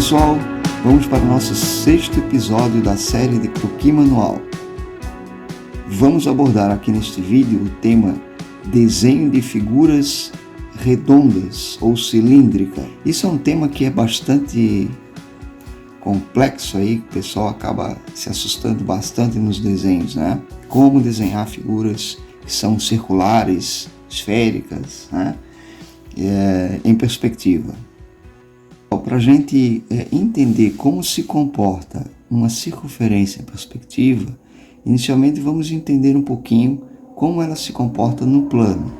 pessoal, vamos para o nosso 6º episódio da série de Croquis Manual. Vamos abordar aqui neste vídeo o tema desenho de figuras redondas ou cilíndricas. Isso é um tema que é bastante complexo aí, o pessoal acaba se assustando bastante nos desenhos, né? Como desenhar figuras que são circulares, esféricas, né? Em perspectiva. Para a gente entender como se comporta uma circunferência em perspectiva, inicialmente vamos entender um pouquinho como ela se comporta no plano.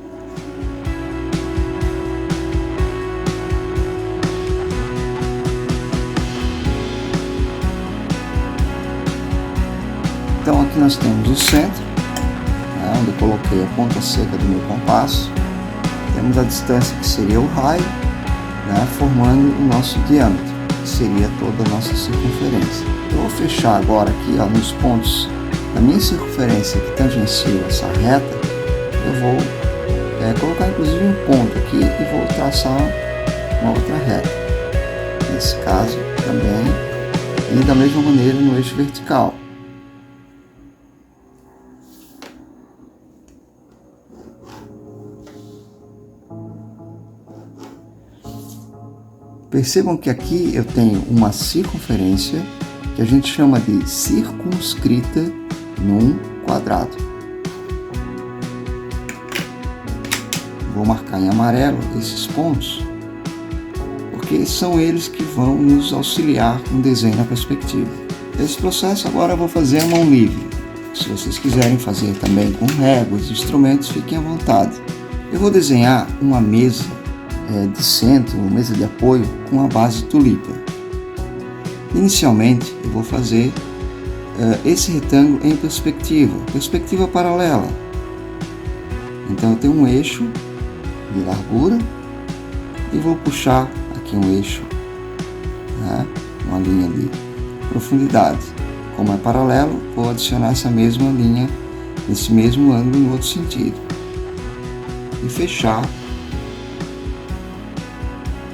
Então aqui nós temos o centro, né, onde eu coloquei a ponta seca do meu compasso. Temos a distância que seria o raio, né, formando o nosso diâmetro, que seria toda a nossa circunferência. Eu vou fechar agora aqui, ó, nos pontos da minha circunferência que tangenciam essa reta. Eu vou colocar inclusive um ponto aqui e vou traçar uma outra reta, nesse caso também, e da mesma maneira no eixo vertical. Percebam que aqui eu tenho uma circunferência que a gente chama de circunscrita num quadrado. Vou marcar em amarelo esses pontos, porque são eles que vão nos auxiliar no desenho na perspectiva. Esse processo agora eu vou fazer à mão livre. Se vocês quiserem fazer também com réguas e instrumentos, fiquem à vontade. Eu vou desenhar uma mesa de centro, uma mesa de apoio com a base tulipa. Inicialmente eu vou fazer esse retângulo em perspectiva paralela. Então eu tenho um eixo de largura e vou puxar aqui um eixo, né, uma linha de profundidade. Como é paralelo, vou adicionar essa mesma linha, esse mesmo ângulo no outro sentido e fechar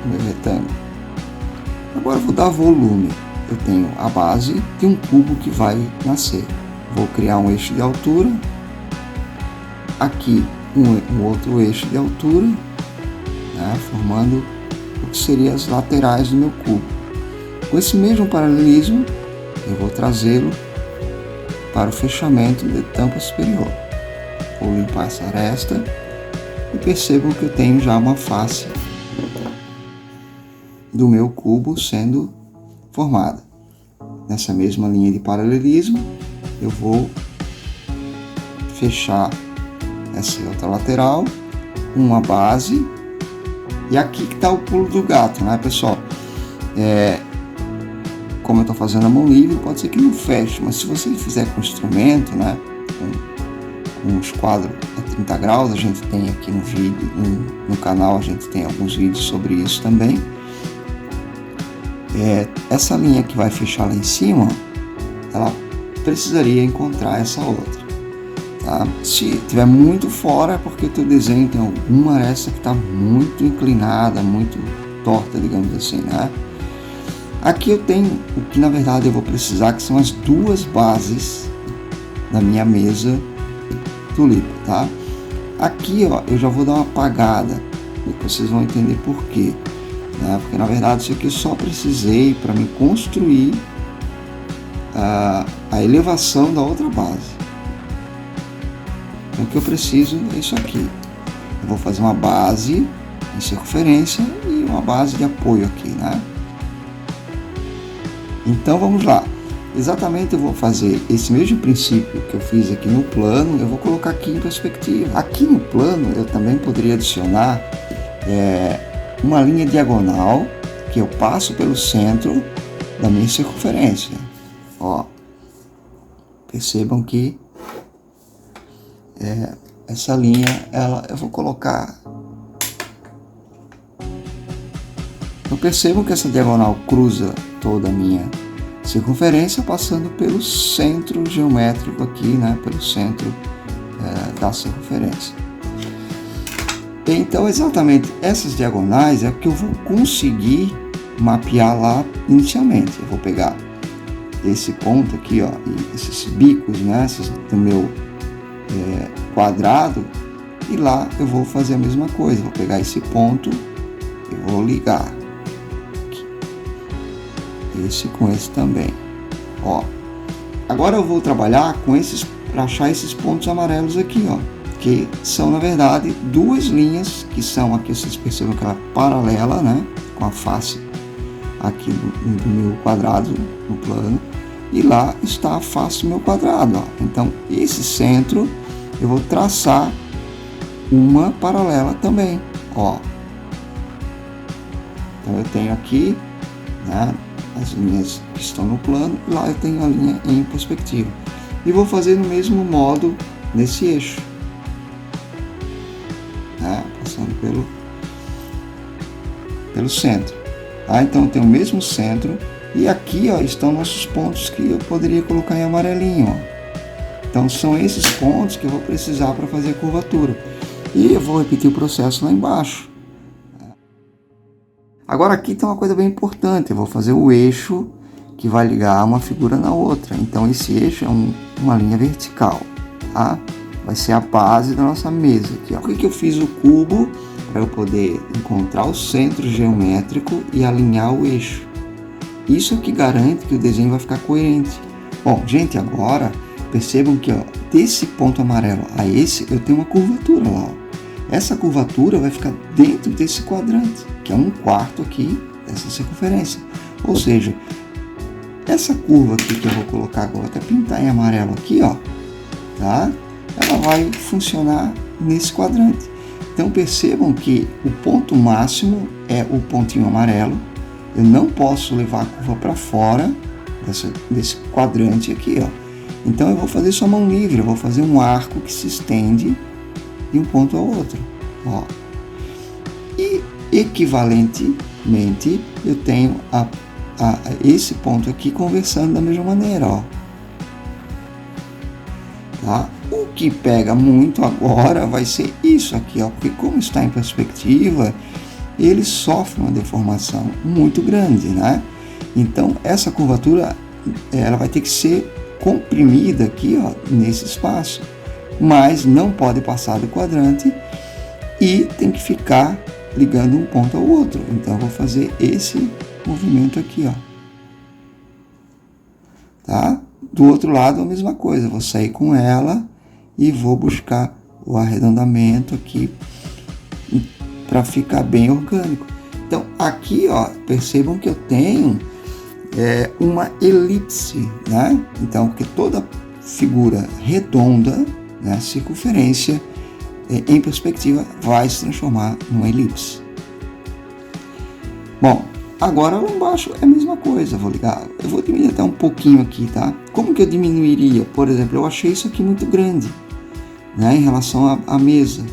meu retângulo. Agora vou dar volume. Eu tenho a base de um cubo que vai nascer. Vou criar um eixo de altura, aqui um outro eixo de altura, né, formando o que seriam as laterais do meu cubo. Com esse mesmo paralelismo, eu vou trazê-lo para o fechamento de tampa superior. Vou limpar essa aresta e percebam que eu tenho já uma face do meu cubo sendo formada. Nessa mesma linha de paralelismo, eu vou fechar essa outra lateral, uma base, e aqui que está o pulo do gato, né, pessoal? Como eu estou fazendo a mão livre, pode ser que não feche, mas se você fizer com instrumento, né, com os quadros a 30 graus, a gente tem aqui no vídeo, no canal, a gente tem alguns vídeos sobre isso também. Essa linha que vai fechar lá em cima, ela precisaria encontrar essa outra, tá? Se estiver muito fora é porque o teu desenho tem alguma aresta que está muito inclinada, muito torta, digamos assim, né? Aqui eu tenho o que na verdade eu vou precisar, que são as duas bases da minha mesa tulipa, tá? Aqui, ó, eu já vou dar uma apagada, e vocês vão entender por quê. Porque na verdade isso aqui eu só precisei para me construir a elevação da outra base. Então o que eu preciso é isso aqui. Eu vou fazer uma base em circunferência e uma base de apoio aqui, né? Então vamos lá. Exatamente, eu vou fazer esse mesmo princípio que eu fiz aqui no plano, eu vou colocar aqui em perspectiva. Aqui no plano eu também poderia adicionar uma linha diagonal que eu passo pelo centro da minha circunferência. Ó, percebam que essa linha, eu vou colocar. Então percebam que essa diagonal cruza toda a minha circunferência, passando pelo centro geométrico aqui, né, pelo centro da circunferência. Então exatamente essas diagonais é que eu vou conseguir mapear lá inicialmente. Eu vou pegar esse ponto aqui, ó, e esses bicos, né, do meu quadrado, e lá eu vou fazer a mesma coisa. Vou pegar esse ponto e vou ligar aqui. Esse com esse também, ó. Agora eu vou trabalhar com esses, para achar esses pontos amarelos aqui, ó, que são na verdade duas linhas, que são aqui, vocês percebem que ela é paralela, né, com a face aqui do meu quadrado no plano, e lá está a face do meu quadrado, ó. Então esse centro eu vou traçar uma paralela também, ó. Então eu tenho aqui, né, as linhas que estão no plano, e lá eu tenho a linha em perspectiva, e vou fazer no mesmo modo nesse eixo, né, passando pelo centro, tá? Então eu tenho o mesmo centro, e aqui, ó, estão nossos pontos que eu poderia colocar em amarelinho, ó. Então são esses pontos que eu vou precisar para fazer a curvatura, e eu vou repetir o processo lá embaixo. Agora aqui tem uma coisa bem importante, eu vou fazer o eixo que vai ligar uma figura na outra. Então esse eixo é uma linha vertical, tá? Vai ser a base da nossa mesa aqui, ó. Por que eu fiz o cubo? Para eu poder encontrar o centro geométrico e alinhar o eixo. Isso é o que garante que o desenho vai ficar coerente. Bom, gente, agora percebam que, ó, desse ponto amarelo a esse eu tenho uma curvatura lá, ó. Essa curvatura vai ficar dentro desse quadrante, que é 1/4 aqui dessa circunferência. Ou seja, essa curva aqui que eu vou colocar agora, até pintar em amarelo aqui, ó, tá? Ela vai funcionar nesse quadrante. Então percebam que o ponto máximo é o pontinho amarelo. Eu não posso levar a curva para fora desse quadrante aqui, ó. Então eu vou fazer só mão livre, eu vou fazer um arco que se estende de um ponto ao outro, ó. E equivalentemente eu tenho esse ponto aqui conversando da mesma maneira, ó, tá? O que pega muito agora vai ser isso aqui, ó, porque como está em perspectiva, ele sofre uma deformação muito grande, né? Então essa curvatura ela vai ter que ser comprimida aqui, ó, nesse espaço, mas não pode passar do quadrante e tem que ficar ligando um ponto ao outro. Então eu vou fazer esse movimento aqui, ó, tá? Do outro lado a mesma coisa, eu vou sair com ela e vou buscar o arredondamento aqui para ficar bem orgânico. Então aqui, ó, percebam que eu tenho uma elipse, né? Então, porque toda figura redonda, né, circunferência, em perspectiva, vai se transformar numa elipse. Bom, agora lá embaixo é a mesma coisa, eu vou diminuir até um pouquinho aqui, tá? Como que eu diminuiria? Por exemplo, eu achei isso aqui muito grande, né, em relação à mesa.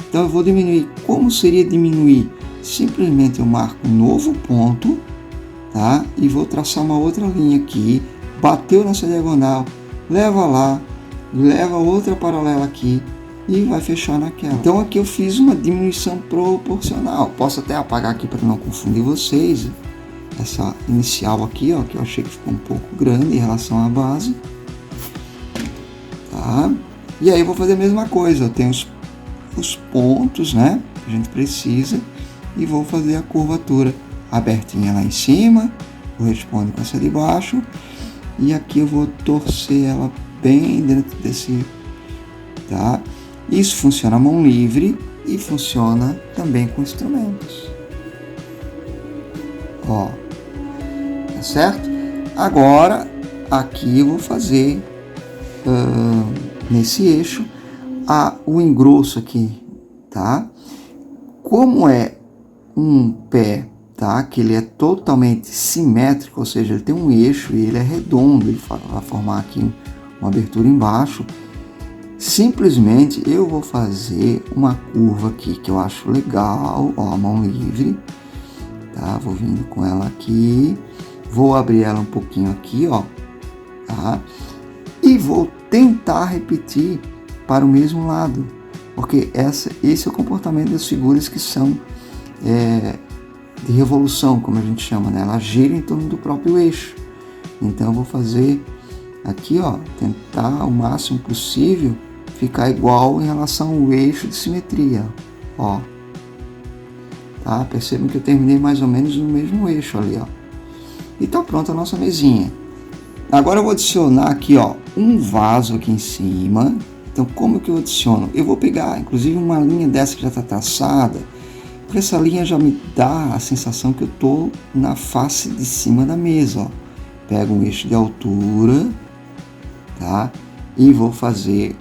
Então eu vou diminuir. Como seria diminuir? Simplesmente eu marco um novo ponto, tá? E vou traçar uma outra linha aqui, bateu nessa diagonal, leva lá, leva outra paralela aqui e vai fechar naquela. Então aqui eu fiz uma diminuição proporcional. Posso até apagar aqui para não confundir vocês. Essa inicial aqui, ó, que eu achei que ficou um pouco grande em relação à base, tá? E aí eu vou fazer a mesma coisa. Eu tenho os pontos, né, que a gente precisa, e vou fazer a curvatura abertinha lá em cima, corresponde com essa de baixo, e aqui eu vou torcer ela bem dentro desse, tá? Isso funciona a mão livre e funciona também com instrumentos, ó, tá certo? Agora aqui eu vou fazer nesse eixo o engrosso aqui, tá? Como é um pé, tá, que ele é totalmente simétrico, ou seja, ele tem um eixo e ele é redondo, ele vai formar aqui uma abertura embaixo. Simplesmente eu vou fazer uma curva aqui que eu acho legal, ó, a mão livre, tá? Vou vindo com ela aqui, vou abrir ela um pouquinho aqui, ó, tá? E vou tentar repetir para o mesmo lado, porque esse é o comportamento das figuras que são de revolução, como a gente chama, né? Ela gira em torno do próprio eixo. Então eu vou fazer aqui, ó, tentar o máximo possível ficar igual em relação ao eixo de simetria, ó. Tá? Percebam que eu terminei mais ou menos no mesmo eixo ali, ó. E tá pronta a nossa mesinha. Agora eu vou adicionar aqui, ó, um vaso aqui em cima. Então como que eu adiciono? Eu vou pegar, inclusive, uma linha dessa que já está traçada, porque essa linha já me dá a sensação que eu tô na face de cima da mesa, ó. Pego um eixo de altura, tá? E vou fazer...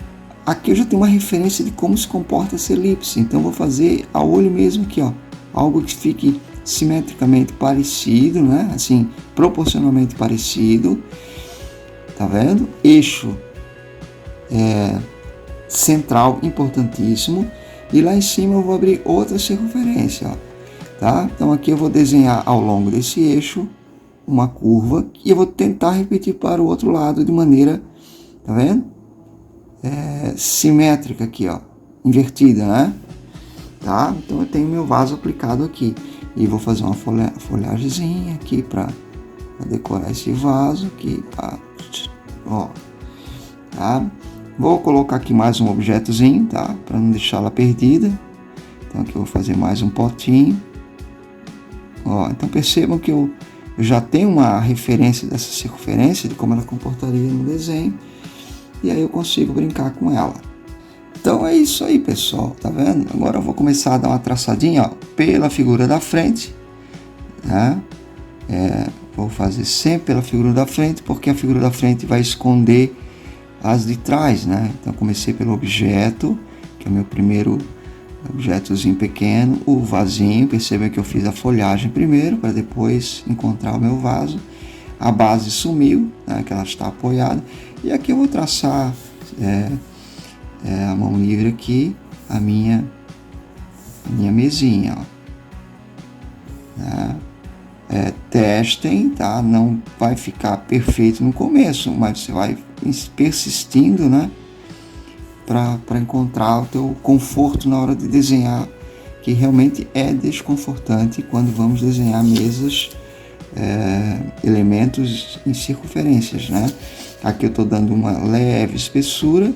Aqui eu já tenho uma referência de como se comporta essa elipse, então eu vou fazer a olho mesmo aqui, ó. Algo que fique simetricamente parecido, né? Assim, proporcionalmente parecido. Tá vendo? Eixo central importantíssimo. E lá em cima eu vou abrir outra circunferência, ó. Tá? Então aqui eu vou desenhar ao longo desse eixo uma curva e eu vou tentar repetir para o outro lado de maneira, tá vendo? Simétrica aqui, ó, invertida, né? Tá? Então eu tenho meu vaso aplicado aqui e vou fazer uma folhagemzinha aqui para decorar esse vaso aqui, tá? Ó, tá? Vou colocar aqui mais um objetozinho, tá? Para não deixá-la perdida. Então aqui eu vou fazer mais um potinho. Ó, então percebam que eu já tenho uma referência dessa circunferência, de como ela comportaria no desenho. E aí eu consigo brincar com ela. Então é isso aí, pessoal, tá vendo? Agora eu vou começar a dar uma traçadinha, ó, pela figura da frente, tá? Vou fazer sempre pela figura da frente, porque a figura da frente vai esconder as de trás, né? Então comecei pelo objeto, que é o meu primeiro objetozinho pequeno, o vasinho. Percebam que eu fiz a folhagem primeiro, para depois encontrar o meu vaso. A base sumiu, né, que ela está apoiada. E aqui eu vou traçar a mão livre aqui, a minha mesinha, ó. Tá? Testem, tá? Não vai ficar perfeito no começo, mas você vai persistindo, né? Para encontrar o teu conforto na hora de desenhar, que realmente é desconfortante quando vamos desenhar mesas, elementos em circunferências, né? Aqui eu estou dando uma leve espessura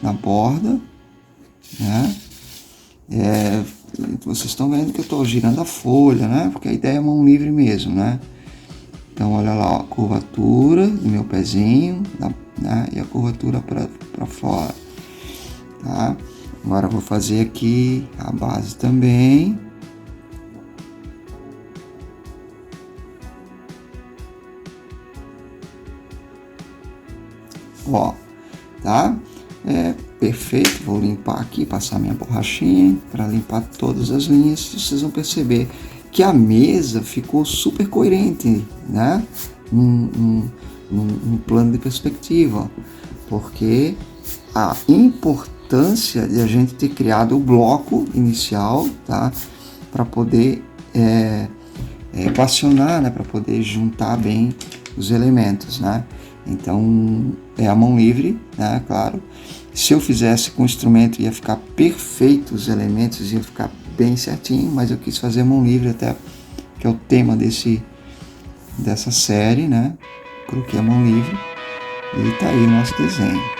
na borda, né? Vocês estão vendo que eu estou girando a folha, né? Porque a ideia é mão livre mesmo, né? Então olha lá, ó, a curvatura do meu pezinho, né? E a curvatura para fora, tá? Agora eu vou fazer aqui a base também. Ó, tá? Perfeito. Vou limpar aqui, passar minha borrachinha para limpar todas as linhas. Vocês vão perceber que a mesa ficou super coerente, né? Num plano de perspectiva, ó, porque a importância de a gente ter criado o bloco inicial, tá? Para poder equacionar, né? Para poder juntar bem os elementos, né? Então é a mão livre, né? Claro. Se eu fizesse com o instrumento ia ficar perfeito, os elementos iam ficar bem certinho, mas eu quis fazer a mão livre, até que é o tema dessa série, né? Coloquei a mão livre e tá aí o nosso desenho.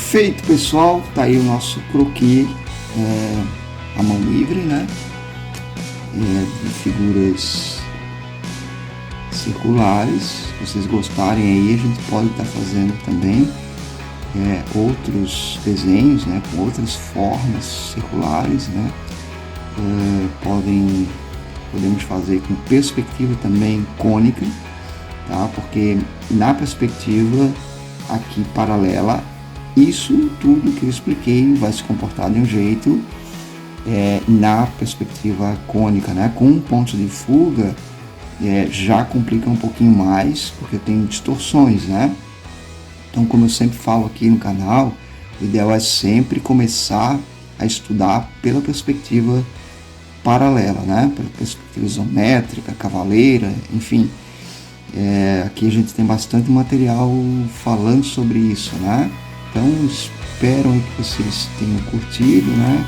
Feito, pessoal, tá aí o nosso croquis, a mão livre, né? de figuras circulares. Se vocês gostarem aí, a gente pode estar fazendo também outros desenhos, né, com outras formas circulares, né? Podemos fazer com perspectiva também cônica, tá? Porque na perspectiva aqui paralela, isso tudo que eu expliquei vai se comportar de um jeito na perspectiva cônica, né? Com um ponto de fuga já complica um pouquinho mais, porque tem distorções, né? Então, como eu sempre falo aqui no canal, o ideal é sempre começar a estudar pela perspectiva paralela, né? Pela perspectiva isométrica, cavaleira, enfim. Aqui a gente tem bastante material falando sobre isso, né? Então, espero que vocês tenham curtido, né?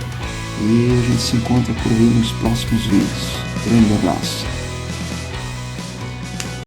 E a gente se encontra por aí nos próximos vídeos. Grande abraço.